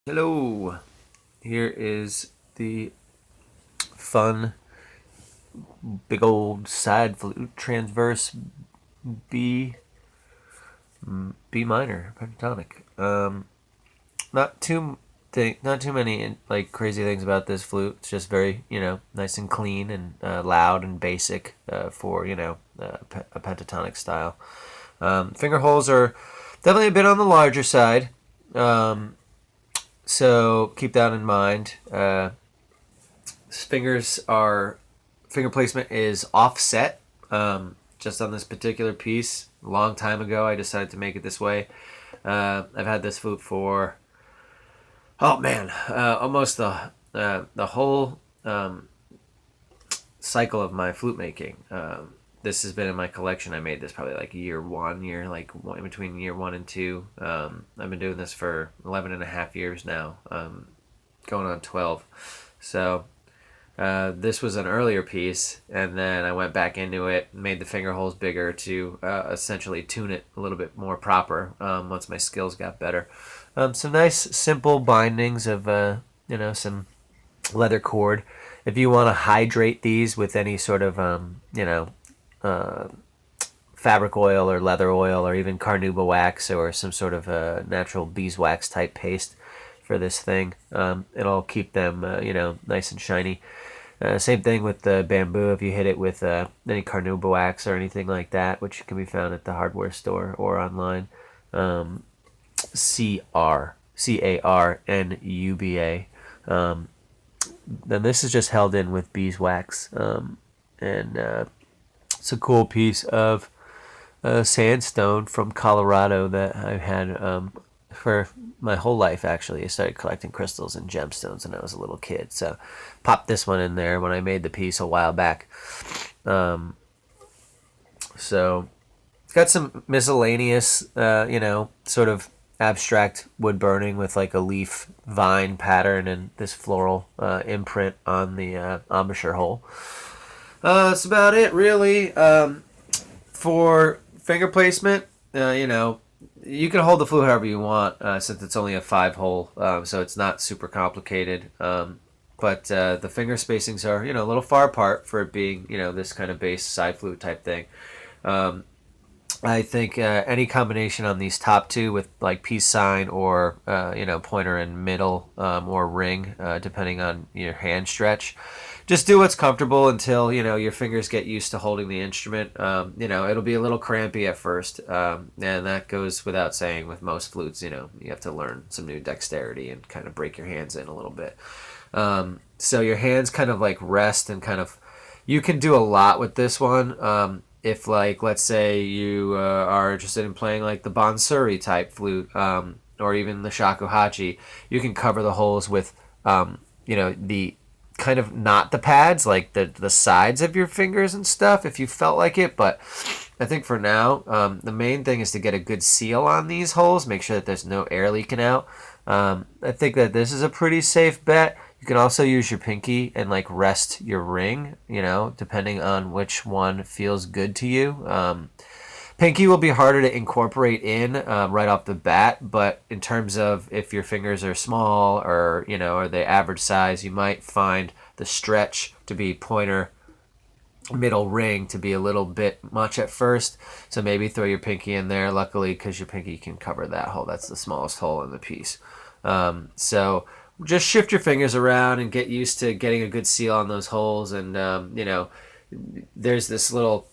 Hello, here is the fun big old side flute transverse B B minor pentatonic. Not too not too many like crazy things about this flute. It's just very nice and clean and loud and basic for a pentatonic style. Finger holes are definitely a bit on the larger side, so keep that in mind. Fingers are Finger placement is offset. Just on this particular piece, a long time ago, I decided to make it this way. I've had this flute for almost the whole cycle of my flute making. This has been in my collection. I made this probably like in between year 1 and 2. I've been doing this for 11 and a half years now, going on 12. So this was an earlier piece, and then I went back into it, made the finger holes bigger to essentially tune it a little bit more proper once my skills got better. Some nice simple bindings of some leather cord. If you want to hydrate these with any sort of fabric oil or leather oil or even carnauba wax or some sort of natural beeswax type paste for this thing, it'll keep them nice and shiny. Same thing with the bamboo. If you hit it with any carnauba wax or anything like that, which can be found at the hardware store or online, CarNuba. Then this is just held in with beeswax, and it's a cool piece of sandstone from Colorado that I've had for my whole life. Actually, I started collecting crystals and gemstones when I was a little kid, so popped this one in there when I made the piece a while back. So it's got some miscellaneous, sort of abstract wood burning with like a leaf vine pattern and this floral imprint on the embouchure hole. That's about it, really. For finger placement, you can hold the flute however you want, since it's only a 5-hole, so it's not super complicated. But the finger spacings are, a little far apart for it being, this kind of bass side flute type thing. I think any combination on these top two with like peace sign or pointer and middle, or ring, depending on your hand stretch. Just do what's comfortable until your fingers get used to holding the instrument. It'll be a little crampy at first, and that goes without saying with most flutes. You have to learn some new dexterity and kind of break your hands in a little bit. So your hands kind of like rest and kind of, you can do a lot with this one. If like, let's say you are interested in playing like the Bansuri type flute, or even the shakuhachi, you can cover the holes with, the kind of not the pads, like the sides of your fingers and stuff if you felt like it. But I think for now, the main thing is to get a good seal on these holes, make sure that there's no air leaking out. I think that this is a pretty safe bet. You can also use your pinky and like rest your ring, depending on which one feels good to you. Pinky will be harder to incorporate in right off the bat, but in terms of if your fingers are small or, are they average size, you might find the stretch to be pointer, middle, ring to be a little bit much at first. So maybe throw your pinky in there, luckily, because your pinky can cover that hole. That's the smallest hole in the piece. So just shift your fingers around and get used to getting a good seal on those holes. And, there's this little,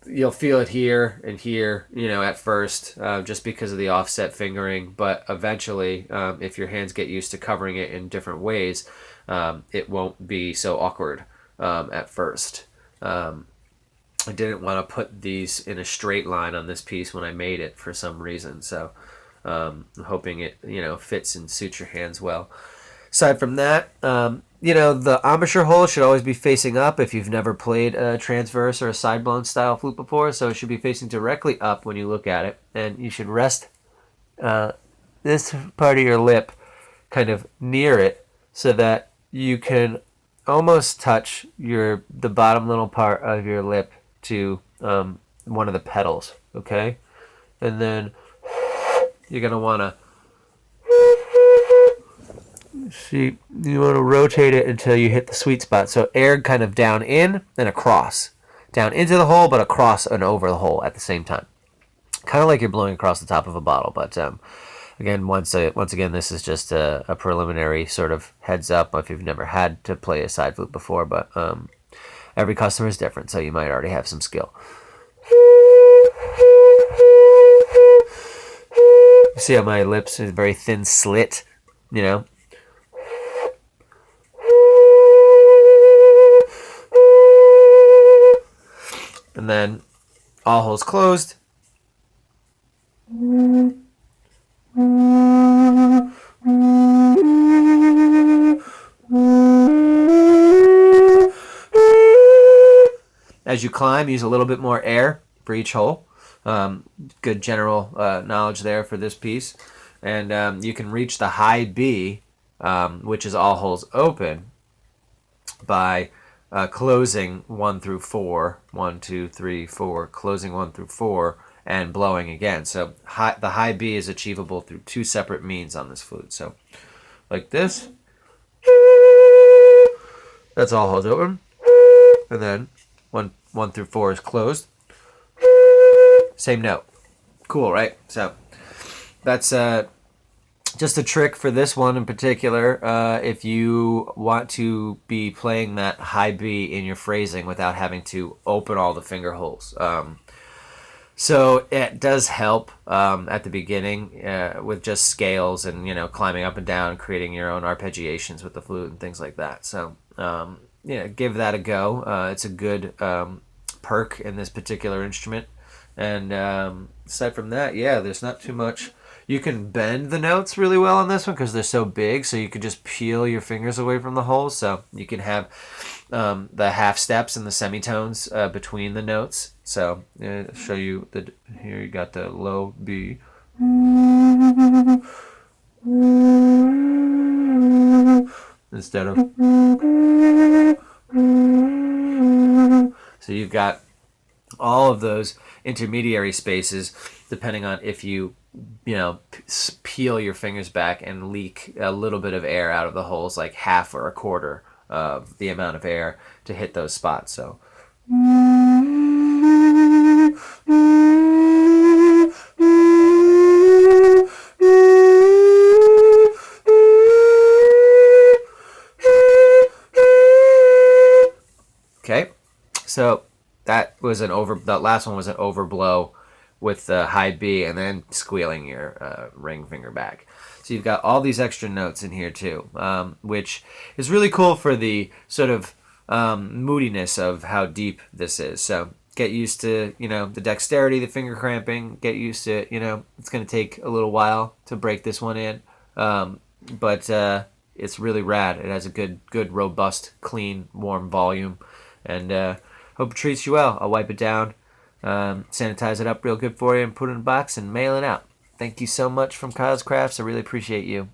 you'll feel it here and here, at first, just because of the offset fingering. But eventually, if your hands get used to covering it in different ways, it won't be so awkward at first. I didn't want to put these in a straight line on this piece when I made it for some reason. So I'm hoping it, fits and suits your hands well. Aside from that, the embouchure hole should always be facing up if you've never played a transverse or a side blown style flute before. So it should be facing directly up when you look at it. And you should rest this part of your lip kind of near it so that you can almost touch the bottom little part of your lip to one of the petals, okay? And then you're going to want to So you want to rotate it until you hit the sweet spot. So air kind of down in and across. Down into the hole, but across and over the hole at the same time. Kind of like you're blowing across the top of a bottle. But again, once again, this is just a preliminary sort of heads up if you've never had to play a side flute before. But every customer is different, so you might already have some skill. You see how my lips is very thin slit, you know? And then all holes closed. As you climb, use a little bit more air for each hole. Good general knowledge there for this piece. And you can reach the high B, which is all holes open, by closing 1 through 4, 1, 2, 3, 4, closing 1 through 4, and blowing again. So the high B is achievable through 2 separate means on this flute. So like this. That's all holes open. And then 1 through 4 is closed. Same note. Cool, right? So that's just a trick for this one in particular. If you want to be playing that high B in your phrasing without having to open all the finger holes. So it does help at the beginning with just scales and, you know, climbing up and down, creating your own arpeggiations with the flute and things like that. So, yeah, give that a go. It's a good perk in this particular instrument. And aside from that, yeah, there's not too much. You can bend the notes really well on this one because they're so big, so you could just peel your fingers away from the holes. So you can have the half steps and the semitones between the notes. So I'll show you here you got the low B. Instead of. So you've got all of those intermediary spaces depending on if you peel your fingers back and leak a little bit of air out of the holes, like half or a quarter of the amount of air to hit those spots. So okay, so that last one was an overblow with the high B and then squealing your ring finger back. So you've got all these extra notes in here too, which is really cool for the sort of moodiness of how deep this is. So get used to, the dexterity, the finger cramping, get used to, it's going to take a little while to break this one in. But it's really rad. It has a good, robust, clean, warm volume. And hope it treats you well. I'll wipe it down. Sanitize it up real good for you and put it in a box and mail it out. Thank you so much from Kyle's Crafts. I really appreciate you.